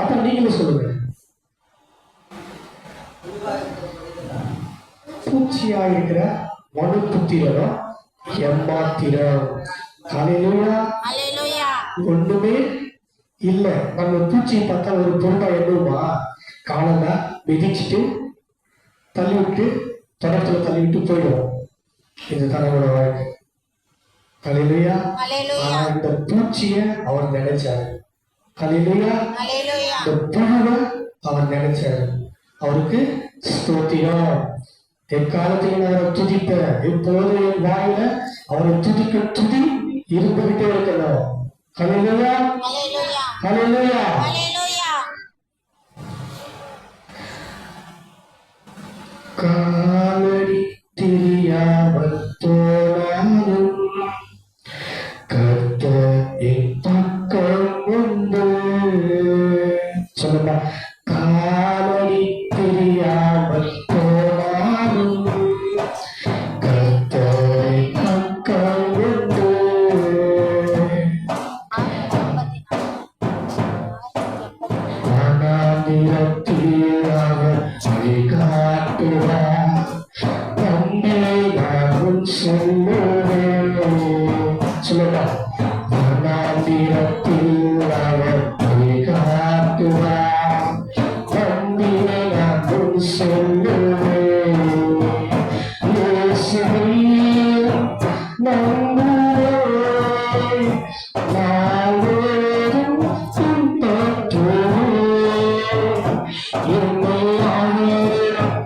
அப்ப நீங்களே சொல்லுங்க. பூச்சியா இருக்கிற மனு புத்திரனும் எம்மாத்திரம். ஹல்லேலூயா. ஒண்ணுமே இல்ல. நம்ம பூச்சி பார்த்தா ஒரு பொருளா எண்ணுமா? காலல மிதிச்சுட்டு தள்ளி விட்டு தொடர்த்துல தள்ளி விட்டு போயிடுவோம். இது தலைவரோட வாழ்க்கை. ஹல்லேலூயா. இந்த பூச்சிய அவர் நினைச்சாரு. ஹல்லேலூயா. இந்த புழுவை அவர் நினைச்சாரு. அவருக்கு ஸ்தோத்திரம். எக்காலத்தில் நான் துதிப்பேன். இப்போது என் வாயில அவரை துதிக்க துதி இருந்துகிட்டே இருக்கணும். ஹல்லேலூயா. ஹல்லேலூயா. காலடி தெரியாமல் போனாலும் கர்த்தர் என் பக்கம் உண்டு. சொல்லுங்க. காலடி தெரியாமல் போனாலும் கர்த்தர் என் பக்கம் உண்டு. வனாந்திரத்தில் அவர் வழிகாட்டுவார். தந்தை நான் சொல்லுவேன். சொல்லுங்க. வனாந்திரத்தில் அவர் வழிகாட்டுவார். தந்தை நான் சொல்லுவேன். இயேசுவில் நம்புவேன். நாளேடும் பின்பற்றுவேன். என்னை ஆயிரம்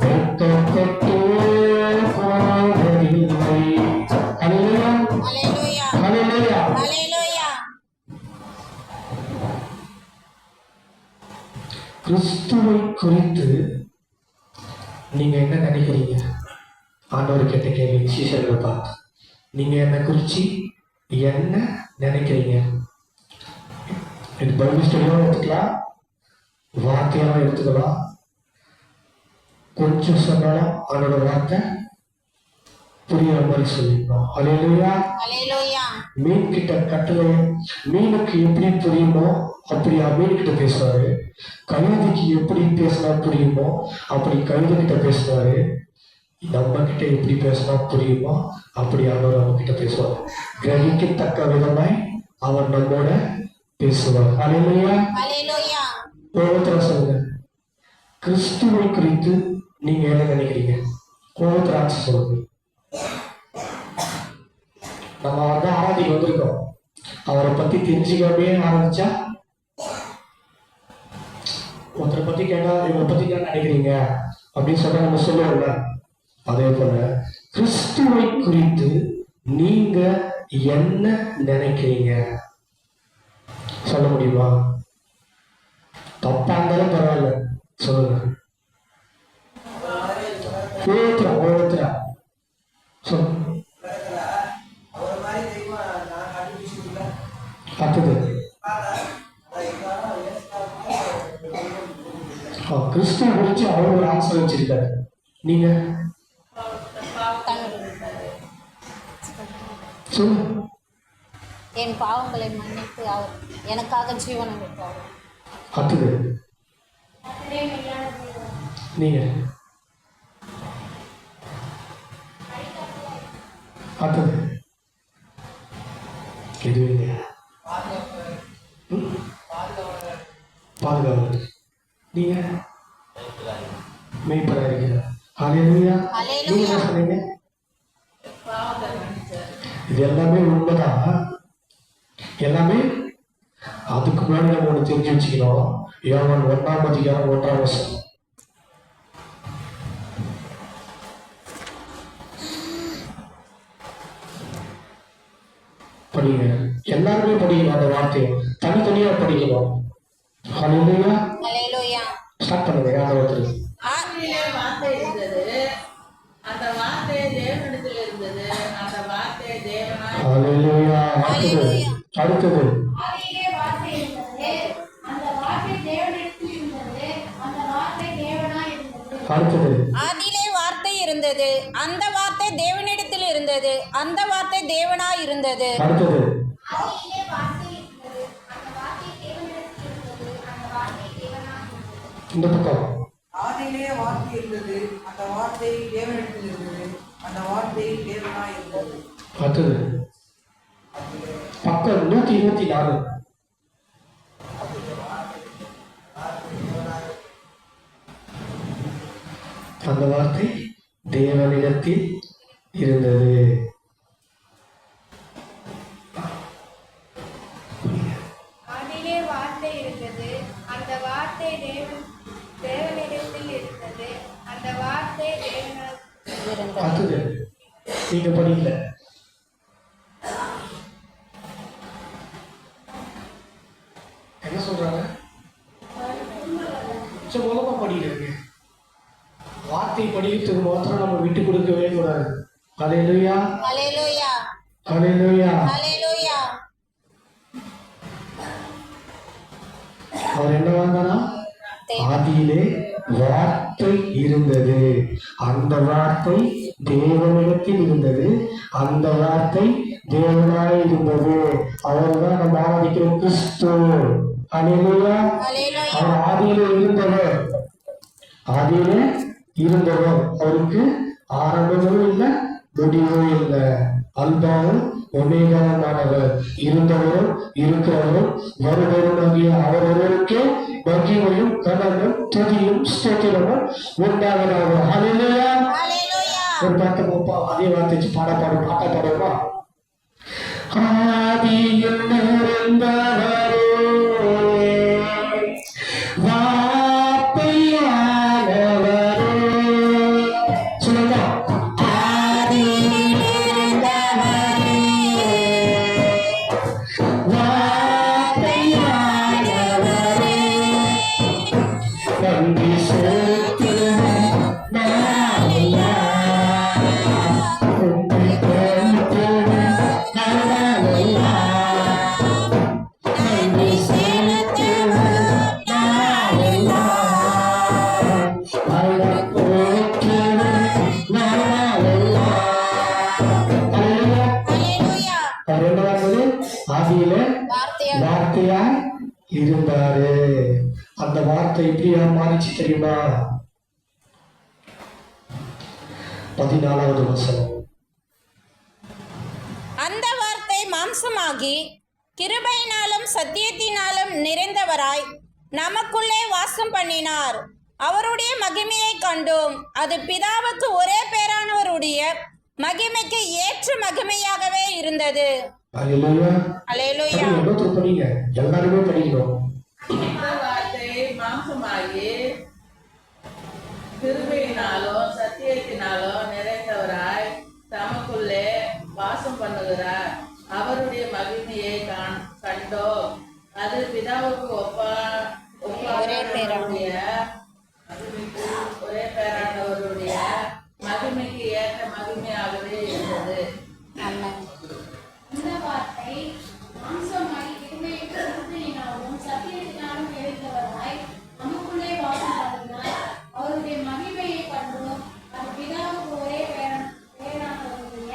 வெட்கப்பட்டு போவதில்லை. ஹல்லேலூயா. ஹல்லேலூயா. கிறிஸ்துவை குறித்து நீங்க என்ன நினைக்கிறீங்க? ஆண்டவர் கேட்ட கேள்வி சீஷர்களை பார்த்து. நீங்க என்ன குறிச்சு என்ன நினைக்கிறீங்க? இது பைபிள் ஸ்டடியாவும் எடுத்துக்கலாம், வார்த்தையாவும் எடுத்துக்கலாம். கொஞ்சம் சொன்னாலும் அவனோட வார்த்தை புரியுற மாதிரி சொல்லிக்கணும். ஹல்லேலூயா. மீன் கிட்ட கட்டளை மீனுக்கு எப்படி புரியுமோ அப்படி மீன் கிட்ட பேசுவாரு. கழுதைக்கு எப்படி பேசினா புரியுமோ அப்படி கழுதை கிட்ட பேசுவாரு. நம்ம கிட்ட எப்படி பேசினா புரியுமோ அப்படி அவர் நம்ம கிட்ட பேசுவார். கிரகிக்கத்தக்க விதமாய் அவர் நம்மோட பேசுவார். ஹல்லேலூயா. ஒவ்வொருத்தர சொல்லுங்க. கிறிஸ்துவை குறித்து நீங்க என்ன நினைக்கிறீங்க? ஒவ்வொருத்தராட்சி சொல்லுங்க. நம்ம வந்து ஆராதிக்கு வந்திருக்கோம். அவரை பத்தி தெரிஞ்சுக்கவே ஆரம்பிச்சா, ஒருத்தரை பத்தி கேட்டா இவரை பத்தி என்ன நினைக்கிறீங்க அப்படின்னு சொன்னா நம்ம சொல்லுவோம்ல. அதே போல கிறிஸ்துவை குறித்து நீங்க என்ன நினைக்கிறீங்க சொல்ல முடியுமா? தப்பா இருந்தாலும் பரவாயில்ல, சொல்லுங்க. ஒவ்வொருத்தரா சொல்லுங்க. அடுத்தது கிறிஸ்துவ குறிச்சு அவர் ஒரு ஆன்சர் வச்சிருக்காரு. நீங்க என் பாவங்களை மன்னித்து அவர் எனக்காக ஜீவனை விட்டார். அடுத்தது நீங்க அடுத்தது எதுவும் இல்லையா? பாதுகாவலர். நீங்க மெய்ப்பரா இருக்கிறார். ஹல்லேலூயா. நீங்க என்ன சொன்னீங்க? இது எல்லாமே உண்மைதான். எல்லாமே அதுக்கு முன்னாடி நம்ம ஒண்ணு தெரிஞ்சு வச்சுக்கணும். யோவான் 1:1 படிங்க. எல்லாருமே படிக்கணும். அந்த வார்த்தையை தனித்தனியா படிக்கணும். ஹல்லேலூயா. ஸ்டார்ட் பண்ணுங்க. யாராவது ஆதியிலே வார்த்தை இருந்தது, அந்த வார்த்தை தேவனிடத்தில் இருந்தது, அந்த வார்த்தை தேவனாய். ஹல்லேலூயா. அடுத்தது ஆதியிலே வார்த்தை இருந்தது, அந்த வார்த்தை தேவனிடத்தில் இருந்தது, அந்த வார்த்தை தேவனாய் இருந்தது. அடுத்தது ஆதியிலே வார்த்தை இருந்தது, அந்த வார்த்தை தேவனிடத்தில் இருந்தது, இருந்தது, அந்த வார்த்தை தேவனாய் இருந்தது. அடுத்தது ஆதியிலே வார்த்தை இருந்தது, அந்த வார்த்தை தேவனிடத்தில் இருந்தது, அந்த வார்த்தை தேவனாய் இருந்தது. இந்த பக்கம் ஆதியிலே வார்த்தை இருந்தது, அந்த வார்த்தை தேவனிடத்தில் இருந்தது, அந்த வார்த்தை தேவனாய் இருந்தது. அடுத்தது பக்கம் 124. அந்த வார்த்தை தேவனிடத்தில் இருந்தது. ஆதியிலே வார்த்தை இருந்தது, அந்த வார்த்தை தேவனிடத்தில் இருந்தது, அந்த வார்த்தை தேவனாய் இருந்தது. அடுத்தது நீங்க படிக்கல. என்ன சொல்றாங்க? கொஞ்சம் மூலமா படிக்கிறாங்க. வார்த்தை படிக்கிறதுக்கு மாத்திரம் நம்ம விட்டு கொடுக்கவே கூடாது. ஹல்லேலூயா, ஹல்லேலூயா, ஹல்லேலூயா. ஹல்லேலூயா. அவர் என்ன வாங்கினா? ஆதியிலே வார்த்தை இருந்தது, அந்த வார்த்தை தேவனிடத்தில் இருந்தது, அந்த வார்த்தை தேவனாய் இருந்தது. அவர்தான் நம்ம ஆராதிக்கிற கிறிஸ்து. ஹல்லேலூயா. ஹல்லேலூயா. அவர் ஆதியிலே இருந்தவர், ஆதியிலே இருந்தவர். அவருக்கு ஆரம்பமும் இல்லை, முடிவும் இல்லை. அல்பாவும் ஒமேகாவுமானவர், இருந்தவரும் இருக்கிறவரும் வருபவருமாகிய அவர் ஒருவருக்கே மகிமையும் கனமும் துதியும் ஸ்தோத்திரமும் உண்டாவதாக. ஹல்லேலூயா. ஹல்லேலூயா. ஒரு பாட்டு அதே வார்த்தை வச்சு பாட்டா பாடுமா? ஆதியில் இருந்தவரே வார்த்தையானவரே. சொல்லுங்க. ஆதியில் இருந்தவரே வார்த்தையானவரே. நன்றி செலுத்துவேன் நாளெல்லாம். உம்மை துதிப்பேன் நாளெல்லாம். நன்றி செலுத்துவேன் நாளெல்லாம். அவரை போற்றுவேன் நாளெல்லாம். ஹல்லேலூயா. ஹல்லேலூயா. அவர் என்ன வந்தது? ஆதியிலே வார்த்தையாய் வார்த்தையாய் இருந்தாரு. அந்த வார்த்தை எப்படியா மாறிச்சு தெரியுமா? 14வது வசனம். அந்த வார்த்தை மாம்சமாகி கிருபையினாலும் சத்தியத்தினாலும் நிறைந்தவராய் நமக்குள்ளே வாசம் பண்ணினார். அவருடைய மகிமையை கண்டோம். அது பிதாவுக்கு ஒரே பேரானவருடைய மகிமைக்கு ஏற்ற மகிமையாகவே இருந்தது. ஹல்லேலூயா. ஹல்லேலூயா. எவ்வளவு படிங்க, எல்லாருமே படிக்கணும். அந்த வார்த்தை மாம்சமாகி கிருபையினாலும் சத்தியத்தினாலும் நிறைந்தவராய் தமக்குள்ளே வாசம் பண்ணுகிறார். அவருடைய மகிமையை கண்டோம். அது பிதாவுக்கு ஒரே ஒப்பானவருடைய மகிமைக்கு ஒரே பேரானவருடைய மகிமைக்கு ஏற்ற மகிமையாகவே இருந்தது. ஆமென். இந்த வார்த்தை மாம்சமாய் கிருபையினாலும் சத்தியத்தினாலும் நிறைந்தவராய் நமக்குள்ளே வாசம் பண்ணினார். அவருடைய மகிமையை கண்டோம். அது பிதாவுக்கு ஒரே பேரானவருடைய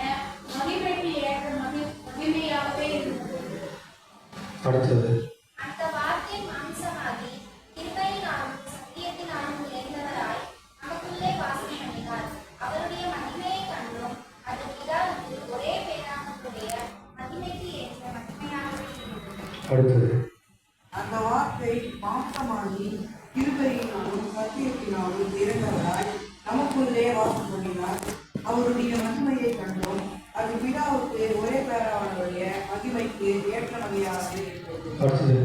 மகிமைக்கு ஏற்ற மகிமையாகவே இருந்தது. அடுத்தது அந்த வார்த்தை மாம்சமாகி கிருபையினாலும் சத்தியத்தினாலும் நிறைந்தவராய் நமக்குள்ளே வாசம் பண்ணினார். அவருடைய மகிமையை கண்டோம். அது பிதாவுக்கு ஒரே பேரானவருடைய மகிமைக்கு ஏற்ற மகிமையாகவே இருந்தது. அடுத்தது அந்த வார்த்தை மாம்சமாகி கிருபையினாலும் சத்தியத்தினாலும் நிறைந்தவராய் நமக்குள்ளே வாசம் பண்ணினார். அவருடைய மகிமையை கண்டோம். அது பிதாவுக்கு ஒரே பேரானவருடைய மகிமைக்கு ஏற்ற வகையாக இருந்தது. அடுத்தது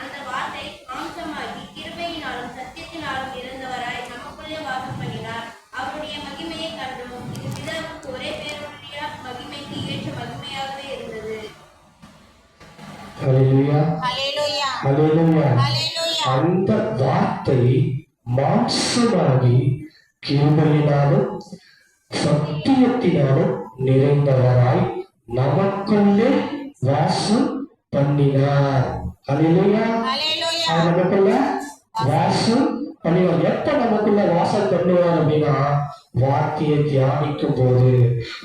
அந்த வார்த்தை மாம்சமாகி கிருபையினாலும் சத்தியத்தினாலும் இருந்தவராய் நமக்குள்ளே வாசம் பண்ணினார். அவருடைய மகிமையை கண்டோம். இது பிதாவுக்கு ஒரே பேருடைய மகிமைக்கு ஏற்ற மகிமையாகவே இருந்தது. ஹல்லேலூயா. ஹல்லேலூயா. ஹல்லேலூயா. ஹல்லேலூயா. அந்த வார்த்தை மாம்சமாகி கிருபையினாலும் சத்தியத்தினாலும் நிறைந்தவராய் நமக்குள்ளே வாசம் பண்ணினார். ஹல்லேலூயா. ஹல்லேலூயா. அவர் நமக்குள்ள வாசம் பண்ணுவார். எப்ப நமக்குள்ள வாசம் பண்ணுவார் அப்படின்னா, வார்த்தையை தியானிக்கும் போது,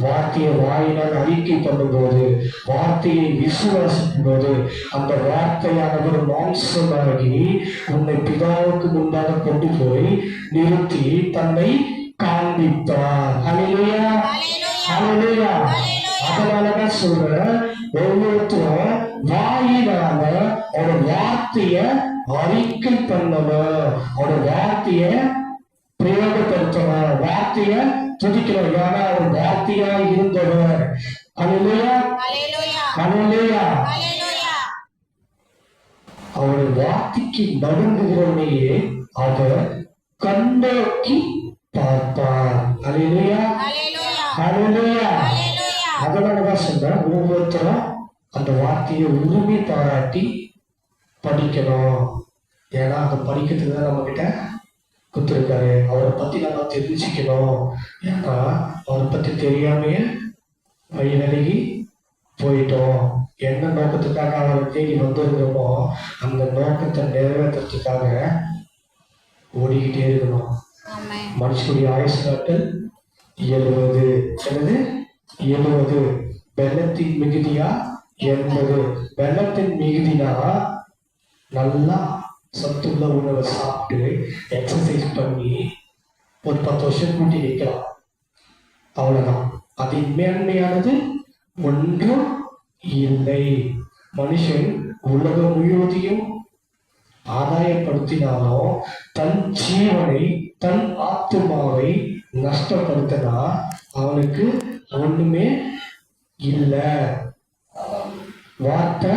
வார்த்தையை வாயினால் அறிக்கை பண்ணும் போது, வார்த்தையை விசுவாசிக்கும் போது, அந்த வார்த்தையானவர் மாம்சமாகி உன்னை பிதாவுக்கு முன்பாக கொண்டு போய் நிறுத்தி தன்னை காண்பித்தார். ஹல்லேலூயா, ஹல்லேலூயா. அதனாலதான் சொல்றேன், ஒவ்வொருத்தரும் வாயினால ஒரு வார்த்தைய அறிக்கை பண்ணணும், ஒரு வார்த்தைய பிரயோகப்படுத்தணும், வார்த்தைய துதிக்கணும். ஏன்னா அவர் வார்த்தையா இருந்தவர். ஹல்லேலூயா, ஹல்லேலூயா. அவருடைய வார்த்தைக்கு நடுங்குகிறவனையே அவர் கண்ணோக்கி பார்ப்பார். ஹல்லேலூயா, ஹல்லேலூயா. அதனாலதான் சொல்றேன், ஒவ்வொருத்தரும் அந்த வார்த்தையை உரிமை பாராட்டி படிக்கணும். ஏன்னா அந்த படிக்கிறதுக்கு தான் நம்ம கிட்ட கொடுத்துருக்காரு. அவரை பத்தி நம்ம தெரிஞ்சுக்கணும். ஏன்னா அவரை பத்தி தெரியாமையே வழிநலகி போயிட்டோம். என்ன நோக்கத்துக்காக அவரை தேடி வந்திருக்கிறோமோ அந்த நோக்கத்தை நிறைவேற்றுறதுக்காக ஓடிக்கிட்டே இருக்கணும். மனுஷனுடைய ஆயுசு நாட்கள் 70. என்னது 70? வெள்ளத்தின் மிகுதியா 80. வெள்ளத்தின் மிகுதினா நல்லா சத்துள்ள உணவை சாப்பிட்டு எக்ஸசைஸ் பண்ணி ஒரு 10 வருஷம் கூட்டி வைக்கலாம். அவ்வளவுதான். அதன் மேன்மையானது ஒன்றும் இல்லை. மனுஷன் உலகம் முழுவதையும் ஆதாயப்படுத்தினாலும் தன் ஜீவனை, தன் ஆத்மாவை நஷ்டப்படுத்தினா அவனுக்கு ஒண்ணுமே இல்லை. வார்த்தை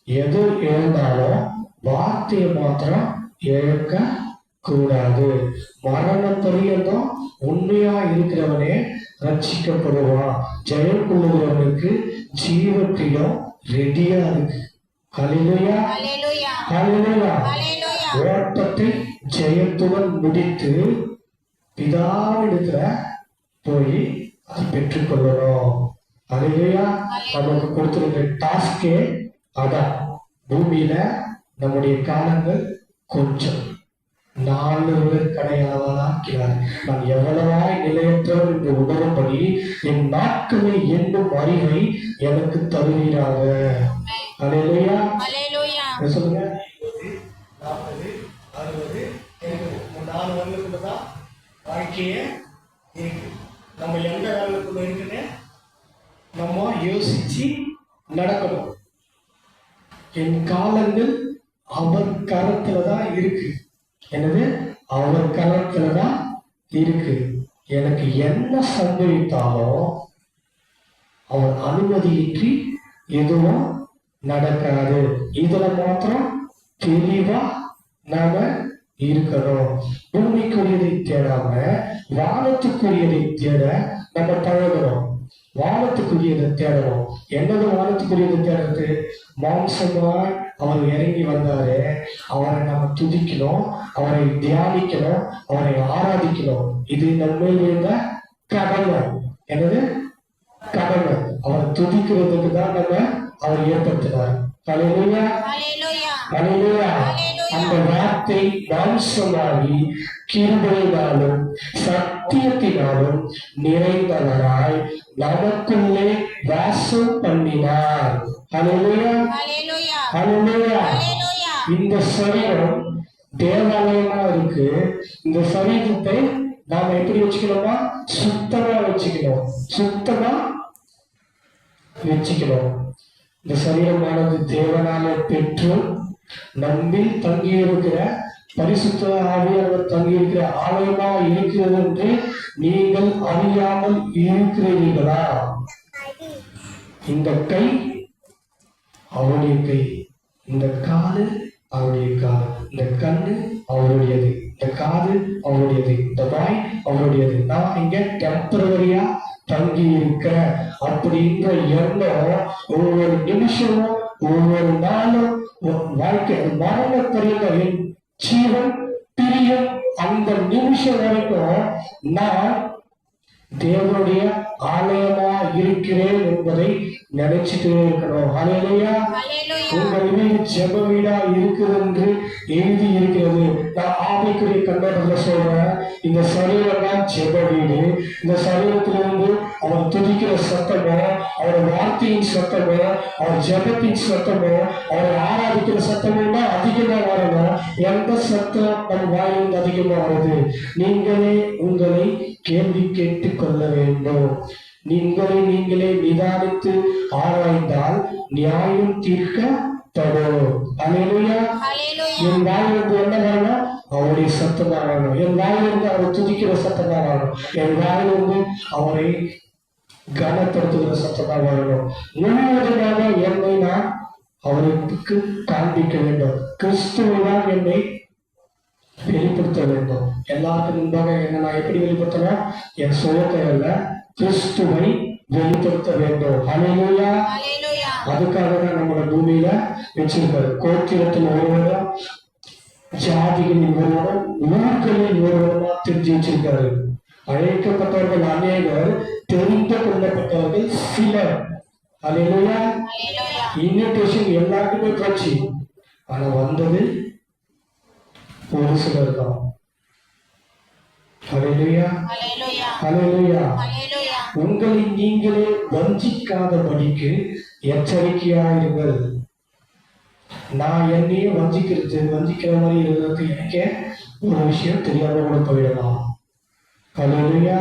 எது எழுந்தாலும் வார்த்தையை மாத்திரம் இழக்க கூடாது. மரண பரியந்தம் உண்மையா இருக்கிறவனே ரட்சிக்கப்படுவான். ஜெயம் கொள்ளுகிறவனுக்கு ஜீவத்திடம் ரெடியா இருக்கு. ஹல்லேலூயா, ஹல்லேலூயா. ஓட்டத்தை ஜெயத்துடன் முடித்து பிதாவிடத்துல போய் அதை பெற்றுக்கொள்ளணும். ஹல்லேலூயா. நமக்கு கொடுத்திருக்கிற டாஸ்கே அதான். பூமியில நம்முடைய காலங்கள் கொஞ்சம் 4 கடையாவாக்கிறார். நான் எவ்வளவாய் நிலையற்றவர் என்று உணரும்படி என் நாட்களை என்னும் அறிவை எனக்கு தருவீராக. ஹல்லேலூயா, சொல்லுங்க. 40, 60, 70 4 வருடத்துக்குள்ளதான் வாழ்க்கையே இருக்கு. நம்ம எந்த காலத்துக்குள்ள இருக்குன்னு நம்ம யோசிச்சு நடக்கணும். என் காலங்கள் அவர் கரத்துலதான் இருக்கு. என்னது? அவர் கரத்துலதான் இருக்கு. எனக்கு என்ன சம்பவித்தாலும் அவர் அனுமதியின்றி எதுவும் நடக்காது. இதுல மாத்திரம் தெளிவா நாம இருக்கணும். பூமிக்குரியதை தேடாம வானத்துக்குரியதை தேட நம்ம பழகணும். வானத்துக்குரியதை தேடணும். என்னது வானத்துக்குரியதை தேடுறது? மாம்சமாய் அவர் இறங்கி வந்தாரு. அவரை நம்ம துதிக்கணும், அவரை தியானிக்கணும், அவரை ஆராதிக்கணும். இது நம்ம இருந்த கடமை. என்னது? கடமை. அவரை துதிக்கிறதுக்கு தான் நம்ம அவர் ஏற்படுத்தினார். ஹல்லேலூயா, ஹல்லேலூயா. அந்த வார்த்தை மாம்சமாகி கிருபையினாலும் சத்தியத்தினாலும் நிறைந்தவராய் நமக்குள்ளே வாசம் பண்ணினார். ஹல்லேலூயா, ஹல்லேலூயா. இந்த சரீரம் தேவாலயமா இருக்கு. இந்த சரீரத்தை நாம எப்படி வச்சுக்கணுமா? சுத்தமா வச்சுக்கணும், சுத்தமா வச்சுக்கணும். இந்த சரீரமானது தேவனால பெற்று நம்மில் தங்கியிருக்கிற பரிசுத்த ஆவியானவர் தங்கியிருக்கிற ஆலயமா இருக்கிறது என்று நீங்கள் அறியாமல் இருக்கிறீர்களா? இந்த கை அவருடைய கை, இந்த காது அவருடைய காது, இந்த கண்ணு அவருடையது, இந்த காது அவருடையது, இந்த வாய் அவருடையது. நான் இங்க டெம்பரவரியா தங்கி இருக்க அப்படின்ற எண்ணம் ஒவ்வொரு நிமிஷமும் ஒவ்வொரு நாளும் வாழ்க்கை மரண பரியந்தம் என் ஜீவன் பிரியும் அந்த நிமிஷம் வரைக்கும் நான் தேவனுடைய ஆலயமா இருக்கிறேன் என்பதை நினைச்சிட்டே இருக்கணும். ஹல்லேலூயா. உங்கள் வீடு ஜெப வீடா இருக்குது என்று எழுதி இருக்கிறது. நான் ஆவிக்குரிய கண்ணோட்டத்துல சொல்றேன், இந்த சரீரம் தான் ஜெப வீடு. இந்த சரீரத்திலிருந்து அவர் துதிக்கிற சத்தமோ, அவர் வார்த்தையின் சத்தமோ, அவர் ஜெபத்தின் சத்தமோ, அவர் ஆராதிக்கிற சத்தமோ தான் அதிகமா வரணும். எந்த சத்தம் நம் வாயிலிருந்து அதிகமா வருது? நீங்களே உங்களை கேள்வி கேட்டுக் கொள்ள வேண்டும். நீங்களே நிதானித்து ஆராய்ந்தால் நியாயம் தீர்க்கப்படும். அல்லேலூயா. என் வாயிலிருந்து என்ன வரணும்? அவருடைய சத்தம் தான் வரணும். என் வாயிலிருந்து அவர் துதிக்கிற சத்தம் தான் வரணும். என் வாயிலிருந்து அவரை கனப்படுத்துகிற சத்தம் தான் வரணும். முழுவதுமாக என்னை நான் அவருக்கு காண்பிக்க வேண்டும். கிறிஸ்துவை தான் என்னை வெளிப்படுத்த வேண்டும். எல்லாருக்கும் முன்பாக என்ன நான் எப்படி வெளிப்படுத்தணும்? என் சுயத்தை அல்ல, கிறிஸ்துவை வெளிப்படுத்த வேண்டும். ஹல்லேலூயா. அதுக்காக தான் நம்மளோட பூமியில வச்சிருக்காரு. கோத்திரத்தில் ஒருவரும், ஜாதிகளில் ஒருவரும், ஊர்களில் ஒருவருமா தெரிஞ்சு வச்சிருக்காரு. அழைக்கப்பட்டவர்கள் அநேகர், தெரிந்து கொள்ளப்பட்டவர்கள் சிலர். ஹல்லேலூயா. இன்விடேஷன் எல்லாருக்குமே போச்சு, ஆனா வந்தது ஒரு சிலர் தான். ஹல்லேலூயா. ஹல்லேலூயா. உங்களை நீங்களே வஞ்சிக்காதபடிக்கு எச்சரிக்கையாயிருங்கள். நான் என்னையே வஞ்சிக்கிற மாதிரி இருக்கிறது எனக்கே ஒரு விஷயம் தெரியாம கூட போயிடலாம். ஹல்லேலூயா.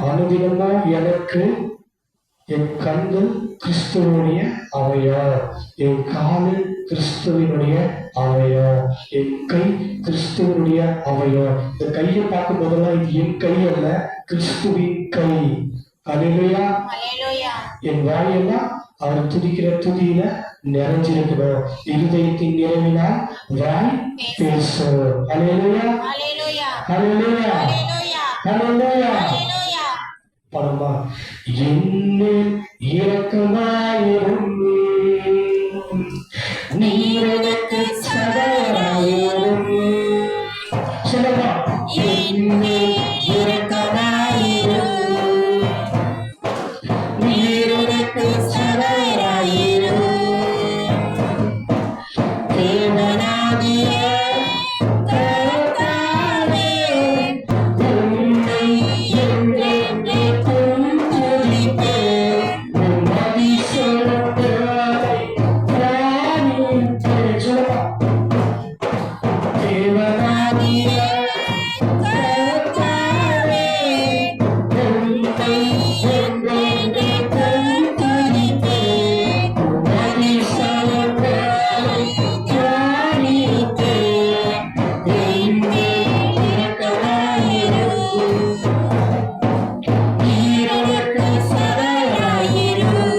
அனுதினமும் எனக்கு என் கண்கள் கிறிஸ்துவனுடைய அவயம், என் காலு கிறிஸ்துவனுடைய அவயம், என் கை கிறிஸ்துவனுடைய அவயம். இந்த கையை பார்க்கும் போதெல்லாம் இது என் கை அல்ல, கிறிஸ்துவின் கை. ஹல்லேலூயா. என் வாயெல்லாம் அவர் துதிக்கிற துதியில நிறைஞ்சிருக்கணும். இருதயத்தின் நிறைவினால் வாய் பேசும். ஹல்லேலூயா. ஹல்லேலூயா. ஹல்லேலூயா. பரமா என்னில் இரக்கமாயிரும், நீர் எனக்கு சகாயமாயிரும். சொல்லமா, என்னில் இரக்கமாயிரும், நீர் எனக்கு சகாயமாயிரும். தேவனாகிய கர்த்தாவே, உம்மை என்றென்றைக்கும் துதிப்பேன். உம் அதிசயங்களை தியானிப்பேன். சொல்லமா, தேவனாகிய கர்த்தாவே, உம்மை என்றென்றைக்கும் துதிப்பேன். உம் அதிசயங்களை தியானிப்பேன். என் மேல் இரக்கமாயிரும், நீர் எனக்கு சகாயமாயிரும்.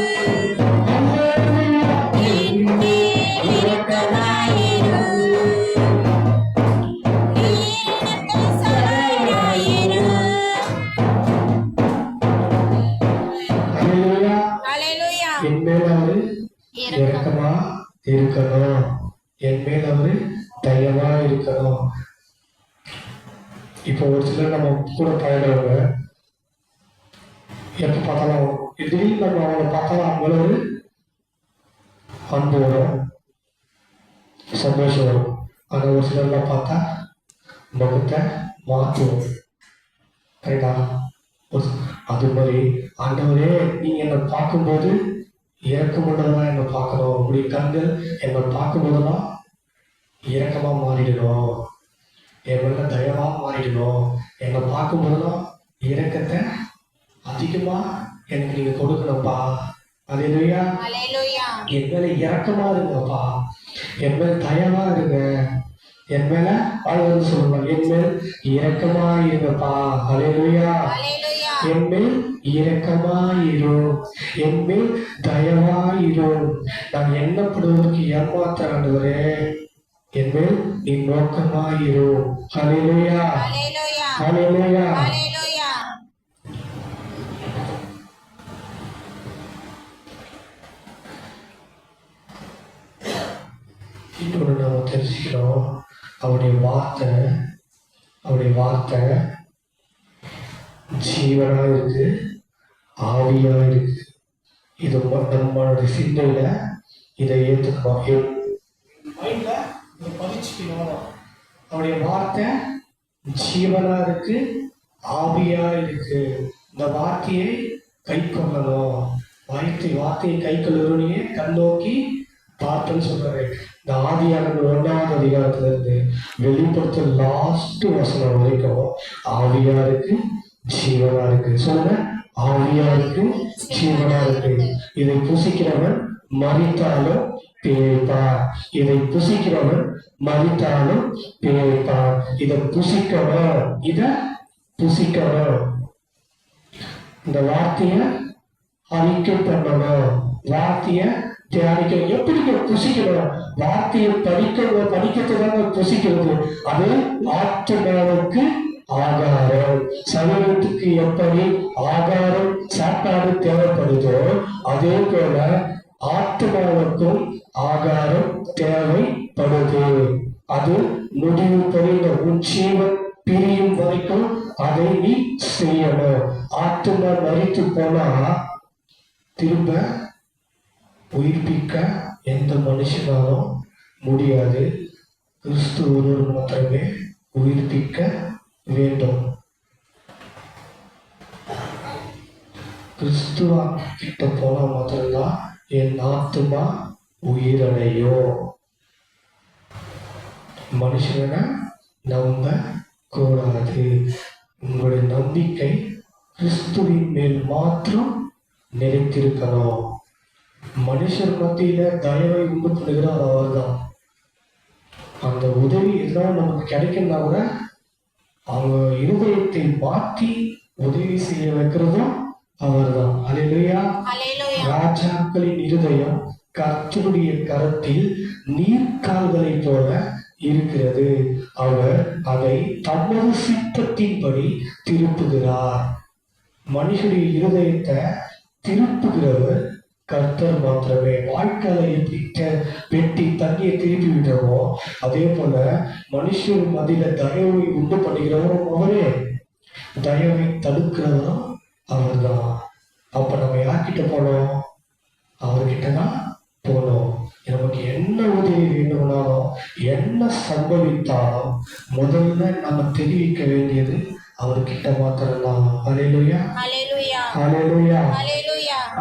என் மேல் இரக்கமாயிரும், நீர் எனக்கு சகாயமாயிரும். ஹல்லேலூயா. என் மேல் அவரு இரக்கமா இருக்கணும். என் மேல் அவரு தயவா இருக்கணும். இப்போ ஒரு சிலர் நம்ம கூட பழகிறவங்க எப்ப பார்த்தாலும் திடீர்னு நம்ம அவங்களை பார்த்தாலும் அவங்கள ஒரு அன்பு வரும், சந்தோஷம் வரும். ஆனா ஒரு சிலர்லாம் பார்த்தா முகத்தை மாற்றுவோம். ரைட்டா? அது மாதிரி ஆண்டவரே, நீங்க என்னை பார்க்கும்போது இரக்கமுள்ளதான் என்னை பார்க்கணும். உங்களுடைய கண்கள் என்னை பார்க்கும்போதெல்லாம் இரக்கமா மாறிடணும், என் மேல தயவா மாறிடணும். என்னை பார்க்கும்போதெல்லாம் இரக்கத்தை அதிகமா எனக்கு நீங்க கொடுக்கணும்ப்பா. அல்லேலூயா. என் மேல இரக்கமா இருங்கப்பா, என் மேல தயவா இருங்க, என் மேல வாழ்ந்து சொல்லுவாங்க, என் மேல் இரக்கமா இருங்கப்பா. அல்லேலூயா. என் மேல் இரக்கமாயிரும், என் மேல் தயவாயிரும். நான் எண்ணப்படுவதற்கு ஏமாற்ற ஆண்டவரே, என் மேல் நீ நோக்கமாயிரும். ஹல்லேலூயா. ஹல்லேலூயா. இன்னொன்று நம்ம தெரிஞ்சுக்கிறோம், அவருடைய வார்த்தை ஜீவனா இருக்கு, ஆவியா இருக்கு. இது நம்மளுடைய சிந்தையில இதை ஏற்றுக்கணும், என் மைண்ட்ல இதை பதிச்சுக்கணும். அவருடைய வார்த்தை ஜீவனா இருக்கு, ஆவியா இருக்கு. இந்த வார்த்தையை கை கொள்ளணும். வார்த்தையை கை கொள்ளணும்னே கண்ணோக்கி பார்த்தேன்னு சொல்றாரு. இந்த ஆதியாகம 1வது அதிகாரத்துல இருந்து வெளிப்படுத்தல் லாஸ்ட் வசனம் வரைக்கும் ஆவியா இருக்கு, ஜீவனா இருக்கு. சொல்லுங்க, ஆவியா இருக்கு, ஜீவனா இருக்கு. இதை புசிக்கிறவன் மரித்தாலும் பிழைப்பார். இதை புசிக்கிறவன் மரித்தாலும் பிழைப்பார். இதை புசிக்கணும். இந்த வார்த்தைய அறிக்கை பண்ணணும். வார்த்தைய தியானிக்க எப்படி புசிக்கணும்? வார்த்தையை படிக்கிறதுதாங்க புசிக்கிறது. அது ஆத்மாவுக்கு ஆகாரம். சரீரத்துக்கு எப்படி ஆகாரம் சாப்பாடு தேவைப்படுதோ அதே போல ஆத்மாவுக்கும் ஆகாரம் தேவைப்படுது. அது முடிவு பெறுகிற உன் ஜீவன் பிரியும் வரைக்கும் அதை நீ செய்யணும். ஆத்மா மரித்து போனா திரும்ப உயிர்ப்பிக்க எந்த மனுஷனாலும் முடியாது. கிறிஸ்து ஒருவர் மாத்திரமே உயிர்ப்பிக்க வேண்டும். கிறிஸ்துவா கிட்ட போனா மாத்திரம்தான் என் ஆத்மா உயிரடையும். மனுஷனை நம்ப கூடாது. உங்களுடைய நம்பிக்கை கிறிஸ்துவின் மேல் மாத்திரம் நிலைத்திருக்கணும். மனுஷர் மத்தியில தயவை உண்டு பண்ணுகிறார் அவர்தான். அந்த உதவி எதனால நமக்கு கிடைக்கும்னா கூட அவங்க இருதயத்தை மாற்றி உதவி செய்ய வைக்கிறதும் அவர்தான். அல்லேலூயா. ராஜாக்களின் இருதயம் கர்த்தருடைய கரத்தில் நீர்க்கால்களை போல இருக்கிறது. அவர் அதை தமது சித்தத்தின்படி திருப்புகிறார். மனுஷனுடைய இருதயத்தை திருப்புகிறவர் கர்த்தர் மாத்திரமே. வாழ்க்கையில எப்படி வெட்டி தண்ணியை திருப்பி விடுறோமோ அதே போல மனுஷன் மதியில தயவை உண்டு பண்ணுகிறவரும் அவரே, தயவை தடுக்கிறவரும் அவர்தான். அப்ப நம்ம யார்கிட்ட போனோம்? அவர்கிட்ட தான் போனோம். நமக்கு என்ன உதவி வேண்டும்னாலும் என்ன சம்பவித்தாலும் முதல்ல நம்ம தெரிவிக்க வேண்டியது அவர்கிட்ட மாத்திரம்தான். அல்லேலூயா, அல்லேலூயா,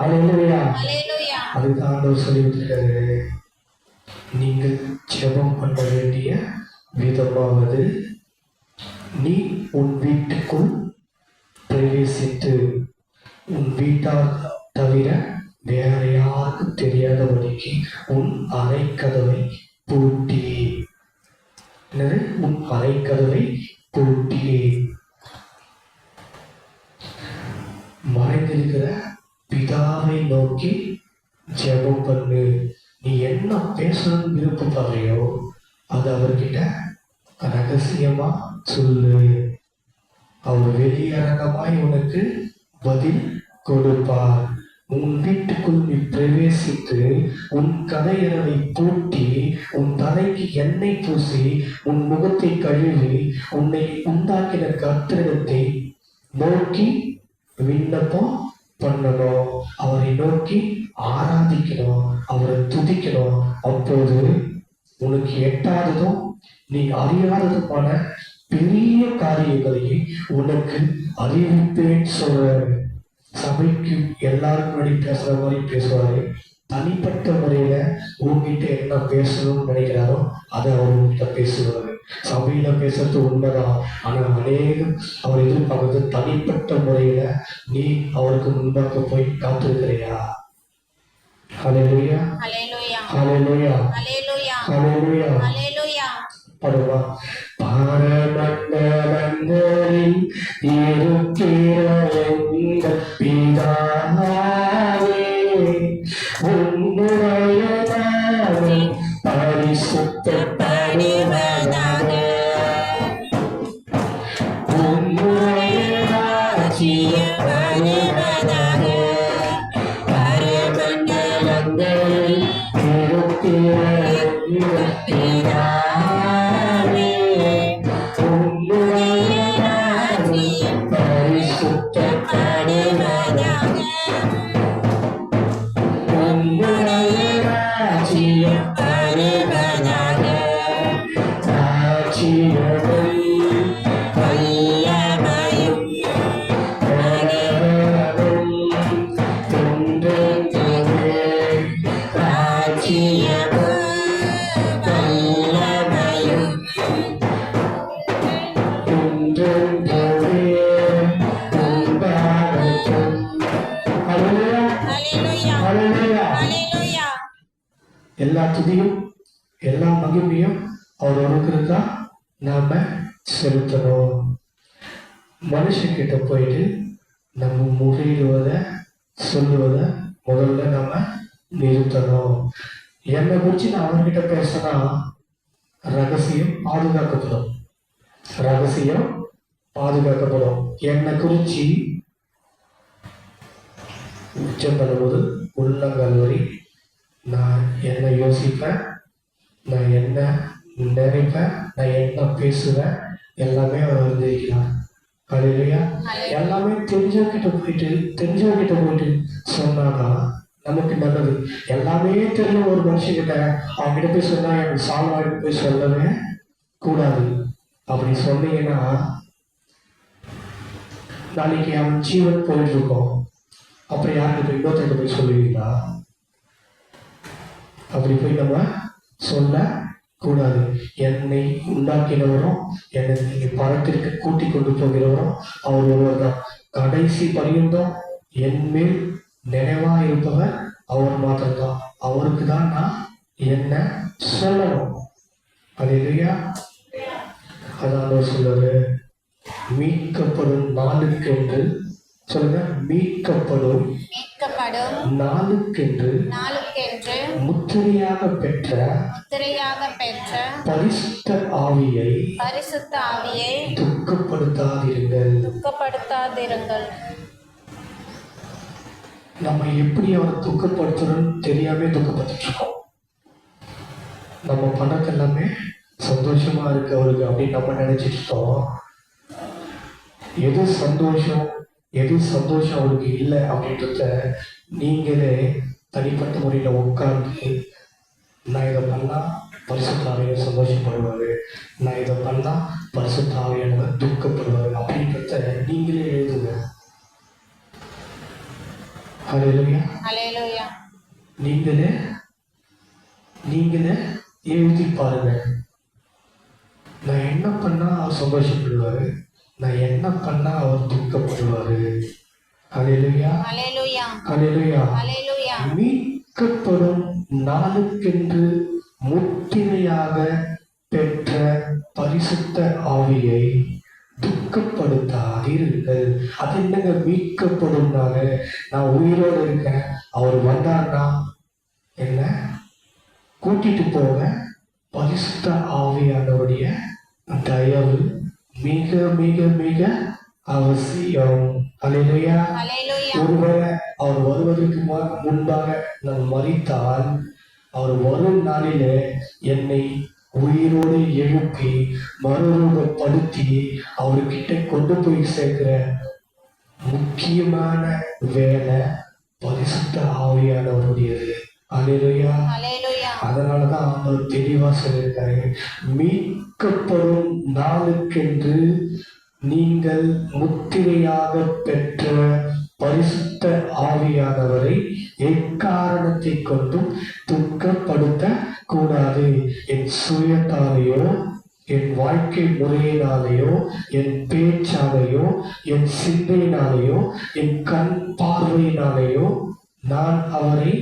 அல்லேலூயா. அதுதான் ஆண்டவர் சொல்லிவிட்டாரு. நீங்கள் ஜெபம் பண்ண வேண்டிய விதமாவது, நீ உன் வீட்டுக்குள் பிரவேசித்து உன் வீட்டார் தவிர வேற யாருக்கும் தெரியாதபடிக்கு உன் அறைக்கதவை பூட்டி. என்னது? உன் அறைக்கதவை பூட்டி. மறைந்திருக்கிற பிதாவை நோக்கி ஜெபம் பண்ணு. நீ என்ன பேசணும்னு விருப்பப்படுறியோ அது அவர்கிட்ட ரகசியமா சொல்லு. அவர் வெளியரங்கமாய் உனக்கு பதில் கொடுப்பார். உன் வீட்டுக்குள் நீ பிரவேசித்து உன் கதையறவை பூட்டி உன் தலைக்கு எண்ணெய் பூசி உன் முகத்தை கழுவி உன்னை உண்டாக்கின கர்த்தரிடத்தை நோக்கி விண்ணப்பம் பண்ணணும். அவரை நோக்கி ஆராதிக்கணும், அவரை துதிக்கணும். அப்போது உனக்கு எட்டாததும் நீ அறியாததுமான பெரிய காரியங்களை உனக்கு அறிவிப்பேன் சொல்றாரு. சபைக்கு எல்லாரும் முன்னாடி பேசுற மாதிரி பேசுவாரு. தனிப்பட்ட முறையில உங்ககிட்ட என்ன பேசணும்னு நினைக்கிறாரோ அதை அவர்கிட்ட பேசுவாரு. சபையில பேசுறது உண்மைதான். ஆனா அநேகம் அவர் எதிர்பார்க்கறது தனிப்பட்ட முறையில நீ அவருக்கு முன்பாக போய் காத்திருக்கிறியா? ஹல்லேலூயா, ஹல்லேலூயா, ஹல்லேலூயா. பாடுவா. பரமண்டலங்களில் இருக்கிற எங்கள் பிதாவே, உம்முடைய நாமம் பரிசுத்தப்படுவதாக. உம்முடைய ராஜ்யம் வருவதாக. பரமண்டலங்களில் இருக்கிற எங்கள் பிதாவே, உம்முடைய ராஜ்யம் பரிசுத்தப்படுவதாக. உங்களுடைய ராஜ்யம் வருவதாக. ராஜ்யமும் வல்லமையும் கனவும் என்றென்றுமே. ராஜ்யமும் வல்லமையும் என்றென்றுமே உண்டாகட்டும். அல்லேலூயா. ஹalleluya அல்லேலூயா. ஹalleluya எல்லா துதியும் எல்லா மகிமையும் அவர் ஒருத்தருக்கு தான் நாம செலுத்தணும். மனுஷங்கிட்ட போயிட்டு நம்ம முறையிடுவத சொல்லுவத முதல்ல நம்ம நிறுத்தணும். என்னை குறிச்சு நான் அவர்கிட்ட பேசினா ரகசியம் பாதுகாக்கப்படும். ரகசியம் பாதுகாக்கப்படும். என்னை குறிச்சு உச்சம் பண்ணும்போது உள்ளங்கால் வரை நான் என்ன யோசிப்பேன், நான் என்ன நினைப்பேன், நான் என்ன பேசுவேன், எல்லாமே அவர் அறிந்திருக்கிறார். அல்லேலூயா. எல்லாமே தெரிஞ்சவங்கிட்ட போயிட்டு சொன்னாதான் நமக்கு நல்லது. எல்லாமே தெரியும் ஒரு மனுஷங்கிட்ட அவங்ககிட்ட போய் சொன்னா எனக்கு சால்வாய்க்கு போய் சொல்லவே கூடாது. அப்படி சொன்னீங்கன்னா நாளைக்கு அவன் ஜீவன் போயிட்டு இருக்கோம். அப்புறம் யாருக்கு போய் இன்னொருத்தருக்கு போய் சொல்லுவீங்களா? அப்படி போய் நம்ம சொல்ல கூடாது. என்னை உண்டாக்கினவரும் என்னை பரத்திற்கு கூட்டி கொண்டு போகிறவரும் அவர் ஒருவர் தான். கடைசி பரியந்தம் என் மேல் நினைவா இருப்பவர் அவர் மாத்திரம்தான். அவருக்கு தான் நான் என்ன சொல்லணும். அல்லேலூயா. அதான் அவர் சொல்றாரு, மீட்கப்படும் நாளுக்கென்று சொல்லுங்க, மீட்கப்படும் நாளுக்கென்று முத்திரையாக பெற்ற பரிசுத்த ஆவியை துக்கப்படுத்தாதிருங்கள். நம்ம எப்படி அவரை துக்கப்படுத்துறோம்னு தெரியாம துக்கப்படுத்திட்டு இருக்கோம். நம்ம பணத்தை எல்லாமே சந்தோஷமா இருக்கு அவருக்கு அப்படின்னு நம்ம நினைச்சிட்டு இருக்கோம். எது சந்தோஷம் அவருக்கு இல்லை அப்படின்றத நீங்களே தனிப்பட்ட முறையில உட்கார்ந்து, நான் இதை பண்ணா பரிசுத்த ஆவியானவர் சந்தோஷப்படுவாரு, நான் இதை பண்ணா பரிசுத்த ஆவியானவர் துக்கப்படுவாரு அப்படின்றத நீங்களே எழுதுங்க. அல்லேலூயா. ஹalleluya நீங்களே எழுதி பாருங்க. நான் என்ன பண்ணா அவர் சந்தோஷப்படுவாரு, நான் என்ன பண்ணா அவர் துக்கப்படுவாரு. அல்லேலூயா. ஹalleluya அல்லேலூயா. ஹalleluya மீட்கப்படும் நாளுக்கென்று முத்திரையாக பெற்ற பரிசுத்த ஆவியை துக்கப்படுத்தாதீர்கள். அது என்னங்க மீட்கப்படும்னால நான் உயிரோடு இருக்கேன், அவர் வந்தார்னா என்ன கூட்டிட்டு போக பரிசுத்த ஆவியானவருடைய தயவு மிக மிக மிக அவசியம். அல்லேலூயா. ஒருவேளை அவர் வருவதற்கு முன்பாக நான் மரித்தால் அவர் வரும் நாளிலே என்னை உயிரோடு எழுப்பி மறுரூபப்படுத்தி அவர்கிட்ட கொண்டு போய் சேர்க்கிற முக்கியமான வேலை பரிசுத்த ஆவியானவருடையது. அல்லேலூயா. அதனாலதான் அவர் தெளிவா சொல்லியிருக்காரு, மீட்கப்படும் நாளுக்கென்று நீங்கள் முத்திரையாக பெற்ற பரிசுத்த ஆவியானவரை எக்காரணத்தை கொண்டும் துக்கப்படுத்த கூடாது. என் சுயத்தாலேயோ, என் வாழ்க்கை முறையினாலேயோ, என் பேச்சாலேயோ, என் சிந்தையினாலேயோ, என் கண் பார்வையினாலேயோ நான் அவரை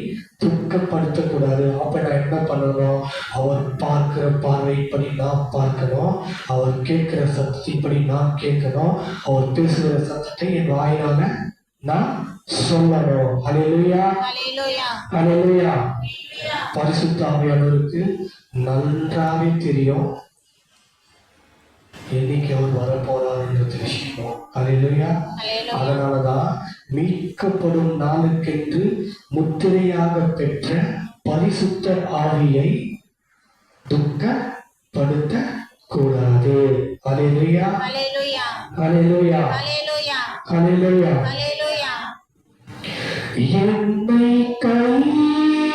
துக்கப்படுத்தக்கூடாது. அப்ப நான் என்ன பண்ணணும்? அவர் பார்க்கிற பார்வைப்படி நான் பார்க்கணும், அவர் கேட்கிற சத்தத்தைப்படி நான் கேட்கணும், அவர் பேசுகிற சத்தத்தை என் வாயினால நான் சொல்லணும். அல்லேலூயா. அல்லேலூயா. பரிசுத்த ஆவியானவருக்கு நன்றாவே தெரியும் என்னைக்கு அவர் வரப்போறார் என்று விஷயம். அல்லேலூயா. அதனாலதான் மீட்கப்படும் நாளுக்கென்று முத்திரையாக பெற்ற பரிசுத்த ஆவியை துக்கப்படுத்த கூடாது. அல்லேலூயா. அல்லேலூயா. அல்லேலூயா. என்னை கைவிடாதே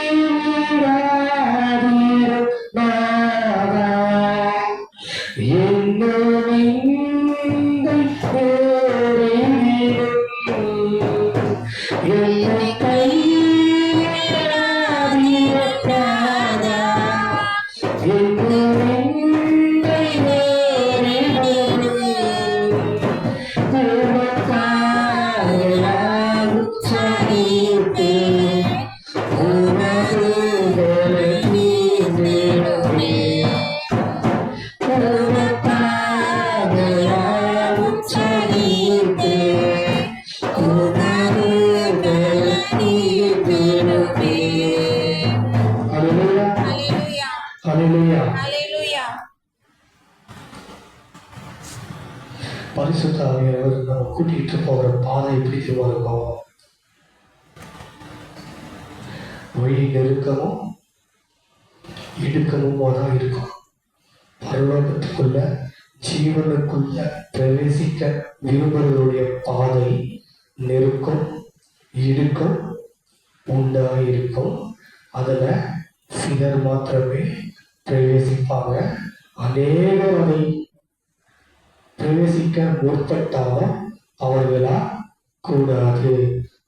கூட்டிகிட்டு போகிற பாதை எப்படி தெரியுமா இருக்கும்? வழி நெருக்கமும் இடுக்கமுமா தான் இருக்கும். பரலோகத்துக்குள்ள ஜீவனுக்குள்ள பிரவேசிக்க விரும்புவதுடைய பாதை நெருக்கம் இடுக்கம் உண்டாயிருக்கும். அதுல சிலர் மாத்திரமே பிரவேசிப்பாங்க. அநேகர் அதை பிரவேசிக்க முற்பட்டாலும் அவர்களா கூடாது.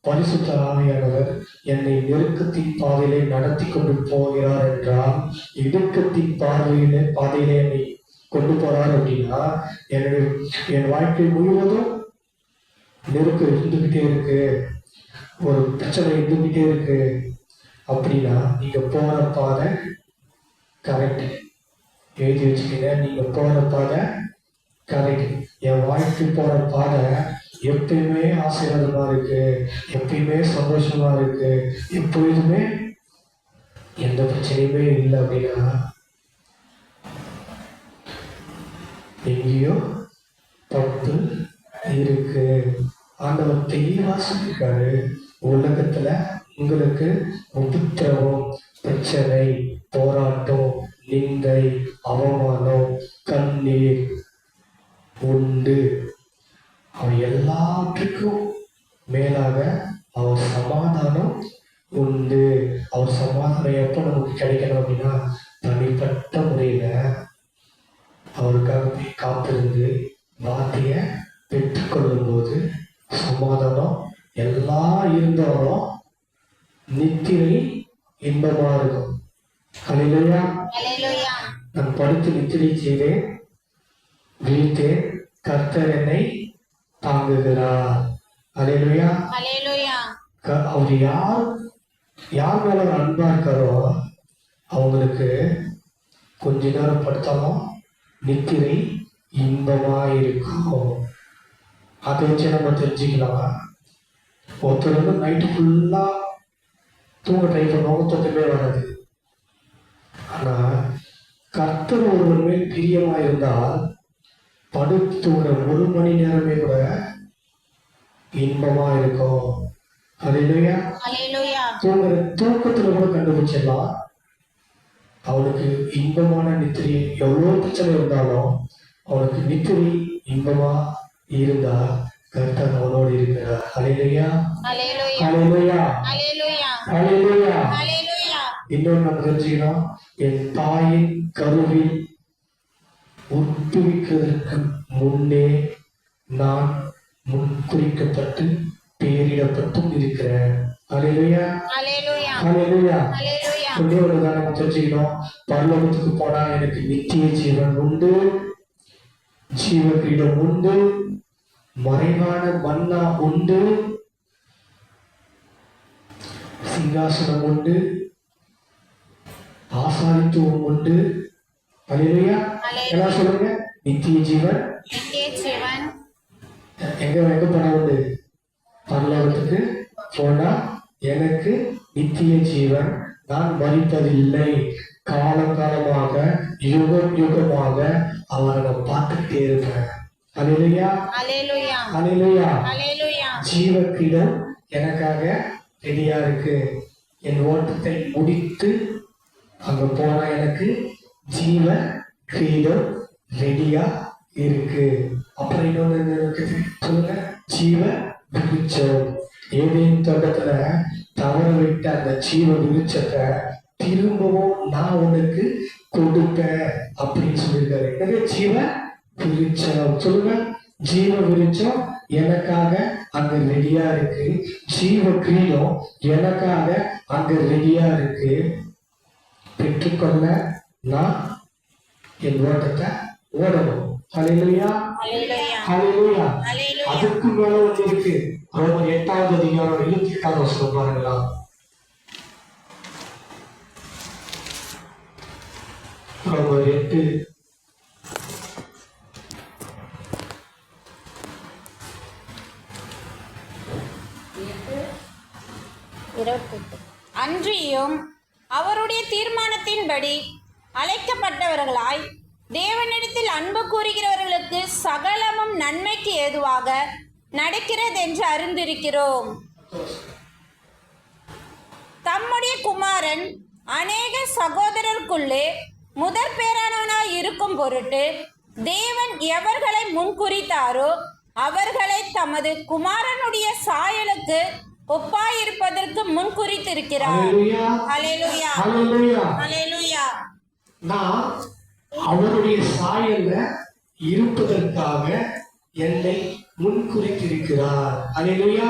பரிசுத்த ஆவியானவர் என்னை நெருக்கத்தின் பாதையிலே நடத்தி கொண்டு போகிறார் என்றால், இடுக்கத்தின் பாதையிலே என்னை கொண்டு போறார் அப்படின்னா, என் வாழ்க்கை முழுவதும் நெருக்கம் இருந்துகிட்டே இருக்கு, ஒரு பிரச்சனை இருந்துகிட்டே இருக்கு அப்படின்னா, நீங்க போற பாதை கரெக்ட். எழுதி வச்சுக்கீங்க, நீங்க போற பாதை கரெக்ட். என் வாழ்க்கை போற பாதை எப்பயுமே ஆசீர்வாதமா இருக்கு, எப்பயுமே சந்தோஷமா இருக்கு, எப்பொழுதுமே எந்த பிரச்சனையுமே இல்லை அப்படின்னா, எங்கேயோ தப்பு இருக்கு. ஆண்டவர் தெளிவா சொல்லிருக்காரு, உலகத்துல உங்களுக்கு உபத்திரவம், பிரச்சனை, போராட்டம், நிந்தை, அவமானம், கண்ணீர் உண்டு. அவன் எல்லாற்றுக்கும் மேலாக அவர் சமாதானம் உண்டு. அவர் சமாதானம் எப்போ நமக்கு கிடைக்கணும் அப்படின்னா, தனிப்பட்ட முறையில அவருக்காக போய் காத்திருந்து வார்த்தைய பெற்றுக்கொள்ளும் போது சமாதானம் எல்லாம் இருந்தாலும் நித்திரை இன்பமா இருக்கும். ஹல்லேலூயா. நான் படித்து நித்திரை செய்தேன், வீழ்த்தேன், கர்த்தர் என்னை தாங்குகிறார். ஹல்லேலூயா. அவர் யார் மேல அன்பா இருக்காரோ அவங்களுக்கு கொஞ்ச நேரம் படுத்தாலும் நித்திரை இன்பமா இருக்கும். அதை வச்சு நம்ம தெரிஞ்சுக்கலாம். ஒருத்தர் வந்து நைட்டு ஃபுல்லா தூங்க ட்ரை பண்ணுவாங்க, தூக்கமே வராது. ஆனா கர்த்தர் ஒருவர் மேல் பிரியமா இருந்தால் படுத்து தூங்குற 1 மணி நேரமே கூட இன்பமா இருக்கும். ஹல்லேலூயா. தூங்குற தூக்கத்துல கூட கண்டுபிடிச்சிடலாம் அவனுக்கு இன்பமான நித்திரை. எவ்வளவு பிரச்சனை இருந்தாலும் அவனுக்கு நித்திரை இன்பமா இருந்தா கர்த்தர் அவனோடு இருக்கிறார். ஹல்லேலூயா. ஹல்லேலூயா. ஹல்லேலூயா. இன்னொன்று நம்ம தெரிஞ்சுக்கணும், என் தாயின் கருவில் உட்புவிக்கிறதற்கு முன்னே நான் முன்குறிக்கப்பட்டு பெயரிடப்பட்டும் இருக்கிறேன். ஹல்லேலூயா. ஹல்லேலூயா. ஒன்றே ஒன்றுதான் நம்ம தெரிஞ்சுக்கணும், பரலோகத்துக்கு போனா எனக்கு நித்திய ஜீவன் உண்டு, ஜீவ கிரீடம் உண்டு, மறைவான மன்னா உண்டு, சிங்காசனம் உண்டு, ஆசாரித்துவம் உண்டு. ஹல்லேலூயா. எல்லாம் சொல்லுங்க, நித்திய ஜீவன் எங்க போனா உண்டு? பரலோகத்துக்கு போனா எனக்கு நித்திய ஜீவன். நான் மரிப்பதில்லை, காலங்காலமாக யுகம் யுகமாக அவரை நான் பார்த்துக்கிட்டே இருப்பேன். ஹல்லேலூயா. ஹல்லேலூயா. ஜீவ கிரீடம் எனக்காக ரெடியா இருக்கு. என் ஓட்டத்தை முடித்து அங்க போனா எனக்கு ஜீவ கிரீடம் ரெடியா இருக்கு. அப்புறம் இன்னொன்னு சொல்லுங்க, ஜீவ விருட்சம். ஏதேன் தோட்டத்துல தவற விட்ட அந்த ஜீவ விருட்சத்தை திரும்பவும் நான் உனக்கு கொடுப்பேன் அப்படின்னு சொல்லியிருக்காரு. எனவே ஜீவ விருட்சம் சொல்லுங்க, ஜீவ விருட்சம் எனக்காக அங்க ரெடியா இருக்கு. ஜீவ கிரீடம் எனக்காக அங்க ரெடியா இருக்கு. பெற்றுக்கொள்ள நான் என் ஓட்டத்தை ஓடணும். ஹல்லேலூயா. ஹல்லேலூயா. அதுக்கு மேல ஒன்று இருக்கு. ரோமர் 8வது அதிகாரம் 28வது வசனம் பாருங்களா. ரோமர் 8 அன்றியும் அவருடைய தீர்மானத்தின்படி அழைக்கப்பட்டவர்களாய் தேவனிடத்தில் அன்பு கூறுகிறவர்களுக்கு சகலமும் நன்மைக்கு ஏதுவாக நடக்கிறது என்று அறிந்திருக்கிறோம். தம்முடைய குமாரன் அநேக சகோதரருக்குள்ளே முதற் பேரானவனாய் இருக்கும் பொருட்டு தேவன் எவர்களை முன்குறித்தாரோ அவர்களை தமது குமாரனுடைய சாயலுக்கு ஒப்பாயிருப்பதற்கு முன்குறித்திருக்கிறார். ஹல்லேலூயா. ஹல்லேலூயா. ஹல்லேலூயா. ஹல்லேலூயா. நான் அவருடைய சாயல்ல இருப்பதற்காக என்னை முன்குறித்திருக்கிறார். ஹல்லேலூயா.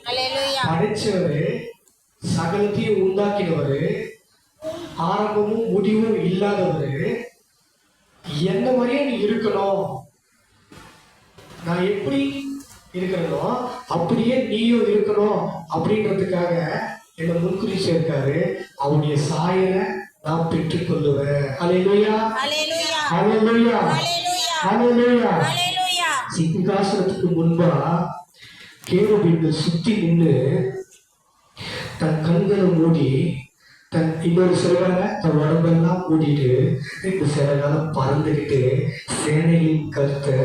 ஹல்லேலூயா. படைச்சவரு, சகலத்தையும் உண்டாக்கினவரு, ஆரம்பமும் முடிவும் இல்லாதவரு, என்ன மாதிரியே நீ இருக்கணும், நான் எப்படி இருக்கிறனோ அப்படியே நீயும் இருக்கணும் அப்படின்றதுக்காக என்னை முன்குறிச்சிருக்காரு. அவருடைய சாயலை நான் பெற்றுக்கொள்ளுவேன். ஹல்லேலூயா. ஹல்லேலூயா. ஹல்லேலூயா. ஹல்லேலூயா. ஹல்லேலூயா. ஹல்லேலூயா. சிங்காசனத்துக்கு முன்பா கேருபீன்கள் சுத்தி நின்று தன் கண்களை மூடி தன் இன்னொரு சிறகால தன் உடம்பெல்லாம் மூடிட்டு இந்த சிறகால பறந்துகிட்டு சேனையின் கருத்தை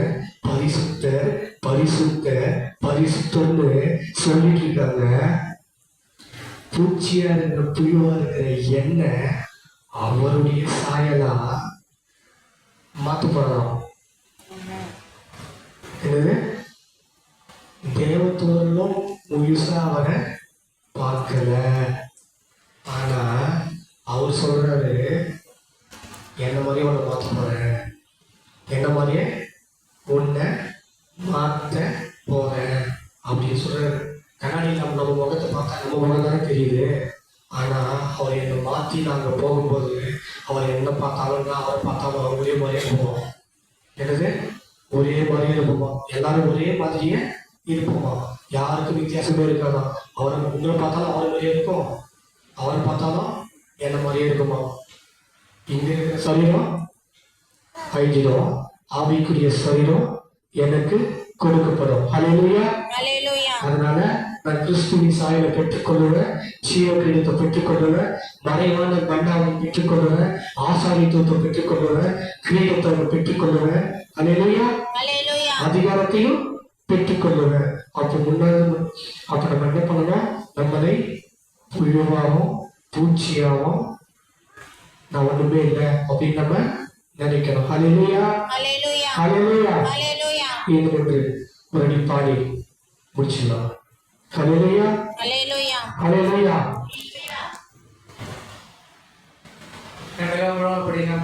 பரிசுத்தர் பரிசுத்தர் பரிசுத்தர்னு சொல்லிட்டு இருக்காங்க. பூச்சியா இருக்கிற புழுவா இருக்கிற எண்ணெய் அவருடைய சாயலா மாற்றப்படலாம். என்னது, தேவத்தூரிலும் முழுசா அவரை பார்க்கல. ஆனா அவர் சொல்றாரு, என்ன மாதிரியே உன்னை மாற்ற போறேன், என்ன மாதிரியே உன்னை மாற்ற போறேன் அப்படின்னு சொல்றாரு. கண்ணாடியில் நம்ம முகத்தை பார்த்தா நம்ம முகம் தானே தெரியுது. ஆனா அவர் என்னை மாற்றி நாங்கள் போகும்போது அவர் என்ன பார்த்தாலும் நான் அவரை பார்த்தாலும் ஒரே மாதிரியே போவோம். என்னது, ஒரே மாதிரியே இருப்போமா, எல்லாரும் ஒரே மாதிரியே இருப்போமா, யாருக்கும் வித்தியாசமே இருக்காதா. அவரை உங்களை பார்த்தாலும் அவரை மாதிரியே இருக்கும், அவரை பார்த்தாலும் என்ன மாதிரியே இருக்குமா. இங்க இருக்கிற சரீரம் அழிஞ்சிடும், ஆவிக்குரிய சரீரம் எனக்கு கொடுக்கப்படும். ஹல்லேலூயா. ஹல்லேலூயா. அதனால நான் கிறிஸ்துவின் சாயலை பெற்றுக்கொள்ளுவேன், சீர கிரீடத்தை பெற்றுக்கொள்ளுவேன், மறைவான கண்டாவை பெற்றுக்கொள்ளுவேன், ஆசாரித்துவத்தை பெற்றுக்கொள்ளுவேன், கிரீடத்தை பெற்றுக்கொள்ளுவேன். ஹல்லேலூயா. ஹல்லேலூயா. அதிகாரத்தையும் பெற்றுக்கொள்ளுவேன். அப்ப முன்னாடி அப்ப நம்ம என்ன பண்ணணும், நம்மளை புழுவாகவும் பூச்சியாகவும் நான் ஒண்ணுமே இல்லை அப்படின்னு நம்ம நினைக்கணும். ஹல்லேலூயா. ஹல்லேலூயா. ஹல்லேலூயா. ஹல்லேலூயா. இது ஒன்று ஒரு அடி பாடி முடிச்சிடலாம். ஹல்லேலூயா. ஹல்லேலூயா. ஹல்லேலூயா. அப்படின்னா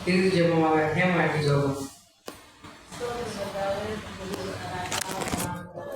இறுதி ஜெபமாக ஏமாற்றி ஜெபம்.